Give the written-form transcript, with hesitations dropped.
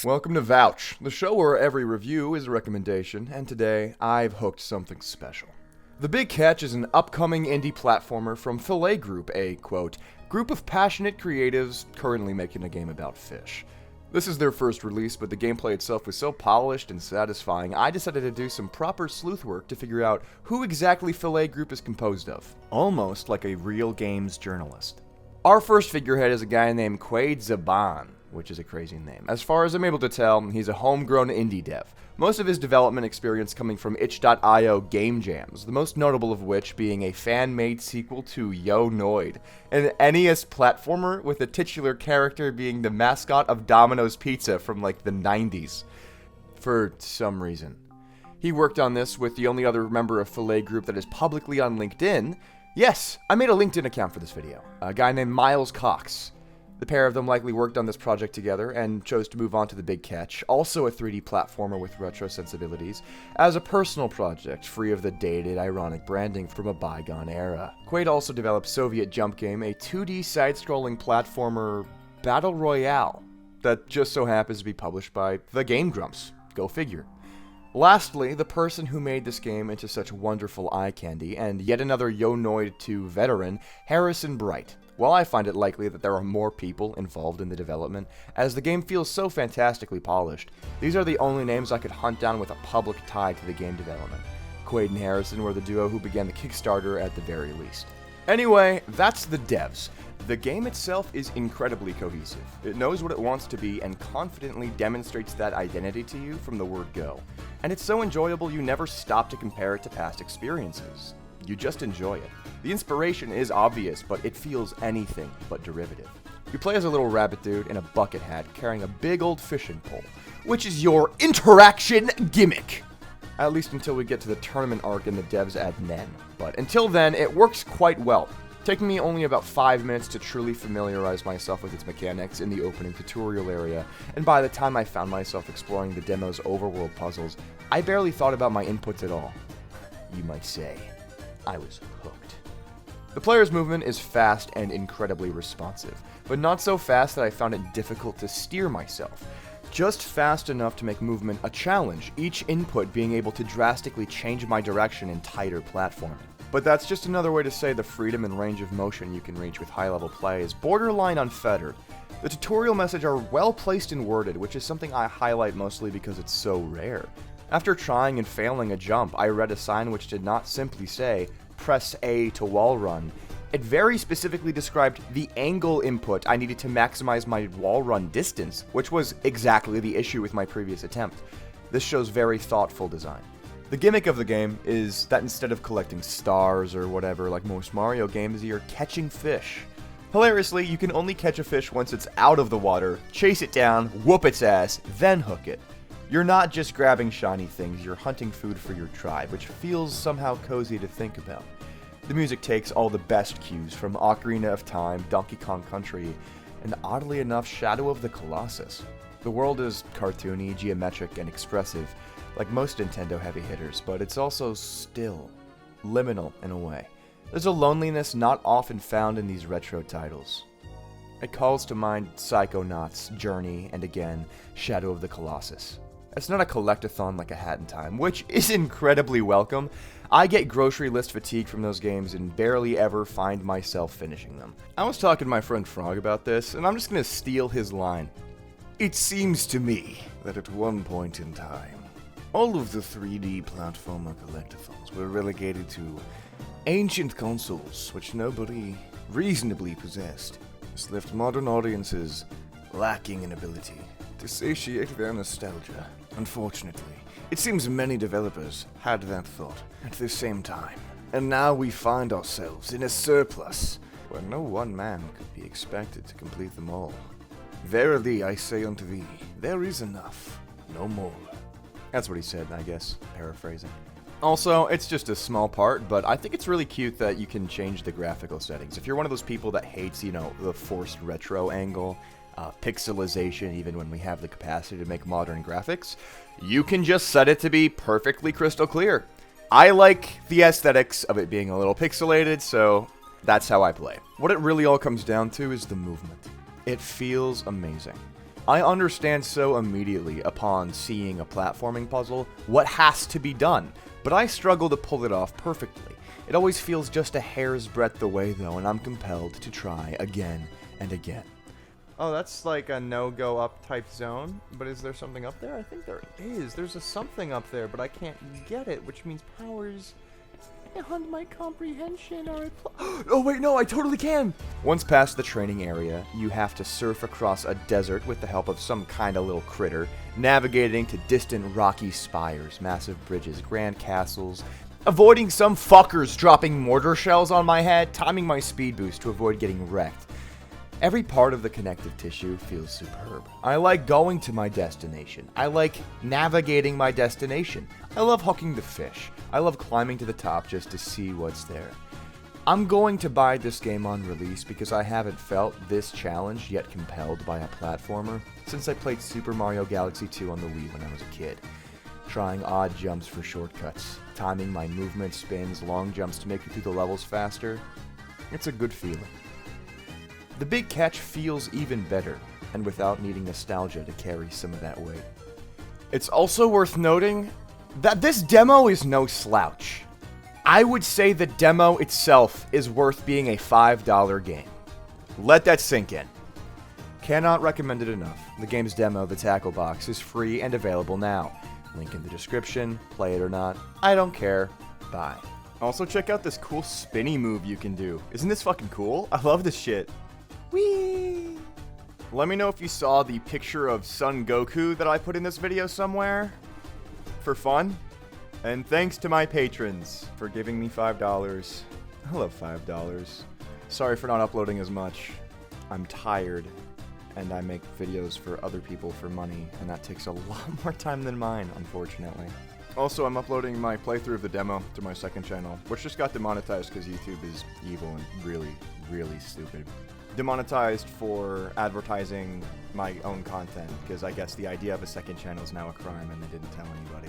Welcome to Vouch, the show where every review is a recommendation, and today I've hooked something special. The Big Catch is an upcoming indie platformer from Filet Group, a, quote, group of passionate creatives currently making a game about fish. This is their first release, but the gameplay itself was so polished and satisfying, I decided to do some proper sleuth work to figure out who exactly Filet Group is composed of. Almost like a real games journalist. Our first figurehead is a guy named Quaid Zaban, which is a crazy name. As far as I'm able to tell, he's a homegrown indie dev. Most of his development experience coming from itch.io game jams, the most notable of which being a fan-made sequel to Yo Noid, an NES platformer with the titular character being the mascot of Domino's Pizza from like the 90s. For some reason. He worked on this with the only other member of Filet Group that is publicly on LinkedIn. Yes, I made a LinkedIn account for this video. A guy named Miles Cox. The pair of them likely worked on this project together and chose to move on to The Big Catch, also a 3D platformer with retro sensibilities, as a personal project, free of the dated, ironic branding from a bygone era. Quaid also developed Soviet Jump Game, a 2D side-scrolling platformer battle royale that just so happens to be published by The Game Grumps. Go figure. Lastly, the person who made this game into such wonderful eye candy, and yet another Yo Noid 2 veteran, Harrison Bright. While I find it likely that there are more people involved in the development, as the game feels so fantastically polished, these are the only names I could hunt down with a public tie to the game development. Quaid and Harrison were the duo who began the Kickstarter at the very least. Anyway, that's the devs. The game itself is incredibly cohesive. It knows what it wants to be and confidently demonstrates that identity to you from the word go. And it's so enjoyable you never stop to compare it to past experiences. You just enjoy it. The inspiration is obvious, but it feels anything but derivative. You play as a little rabbit dude in a bucket hat carrying a big old fishing pole, which is your interaction gimmick. At least until we get to the tournament arc and the devs add Nen. But until then, it works quite well, taking me only about 5 minutes to truly familiarize myself with its mechanics in the opening tutorial area, and by the time I found myself exploring the demo's overworld puzzles, I barely thought about my inputs at all. You might say, I was hooked. The player's movement is fast and incredibly responsive, but not so fast that I found it difficult to steer myself. Just fast enough to make movement a challenge, each input being able to drastically change my direction in tighter platforming. But that's just another way to say the freedom and range of motion you can reach with high-level play is borderline unfettered. The tutorial messages are well placed and worded, which is something I highlight mostly because it's so rare. After trying and failing a jump, I read a sign which did not simply say, press A to wall run. It very specifically described the angle input I needed to maximize my wall run distance, which was exactly the issue with my previous attempt. This shows very thoughtful design. The gimmick of the game is that instead of collecting stars or whatever like most Mario games, you're catching fish. Hilariously, you can only catch a fish once it's out of the water, chase it down, whoop its ass, then hook it. You're not just grabbing shiny things, you're hunting food for your tribe, which feels somehow cozy to think about. The music takes all the best cues from Ocarina of Time, Donkey Kong Country, and oddly enough, Shadow of the Colossus. The world is cartoony, geometric, and expressive, like most Nintendo heavy hitters, but it's also still, liminal in a way. There's a loneliness not often found in these retro titles. It calls to mind Psychonauts, Journey, and again, Shadow of the Colossus. It's not a collectathon like a Hat in Time, which is incredibly welcome. I get grocery list fatigue from those games and barely ever find myself finishing them. I was talking to my friend Frog about this, and I'm just gonna steal his line. It seems to me that at one point in time, all of the 3D platformer collectathons were relegated to ancient consoles which nobody reasonably possessed. This left modern audiences lacking in ability to satiate their nostalgia. Unfortunately, it seems many developers had that thought at the same time, and now we find ourselves in a surplus where no one man could be expected to complete them all. Verily I say unto thee, there is enough, no more. That's what he said, I guess, paraphrasing. Also, it's just a small part, but I think it's really cute that you can change the graphical settings. If you're one of those people that hates, the forced retro angle, pixelization, even when we have the capacity to make modern graphics, you can just set it to be perfectly crystal clear. I like the aesthetics of it being a little pixelated, so that's how I play. What it really all comes down to is the movement. It feels amazing. I understand so immediately upon seeing a platforming puzzle what has to be done, but I struggle to pull it off perfectly. It always feels just a hair's breadth away though, and I'm compelled to try again and again. Oh, that's like a no-go up type zone, but is there something up there? I think there is. There's a something up there, but I can't get it, which means powers beyond my comprehension are oh wait, no, I totally can! Once past the training area, you have to surf across a desert with the help of some kind of little critter, navigating to distant rocky spires, massive bridges, grand castles, avoiding some fuckers dropping mortar shells on my head, timing my speed boost to avoid getting wrecked. Every part of the connective tissue feels superb. I like going to my destination. I like navigating my destination. I love hooking the fish. I love climbing to the top just to see what's there. I'm going to buy this game on release because I haven't felt this challenged yet compelled by a platformer since I played Super Mario Galaxy 2 on the Wii when I was a kid. Trying odd jumps for shortcuts, timing my movement, spins, long jumps to make it through the levels faster. It's a good feeling. The big catch feels even better, and without needing nostalgia to carry some of that weight. It's also worth noting that this demo is no slouch. I would say the demo itself is worth being a $5 game. Let that sink in. Cannot recommend it enough. The game's demo, The Tackle Box, is free and available now. Link in the description. Play it or not, I don't care. Bye. Also check out this cool spinny move you can do. Isn't this fucking cool? I love this shit. Whee! Let me know if you saw the picture of Son Goku that I put in this video somewhere for fun. And thanks to my patrons for giving me $5. I love $5. Sorry for not uploading as much. I'm tired, and I make videos for other people for money, and that takes a lot more time than mine, unfortunately. Also, I'm uploading my playthrough of the demo to my second channel, which just got demonetized because YouTube is evil and really, really stupid. Demonetized for advertising my own content, because I guess the idea of a second channel is now a crime and they didn't tell anybody.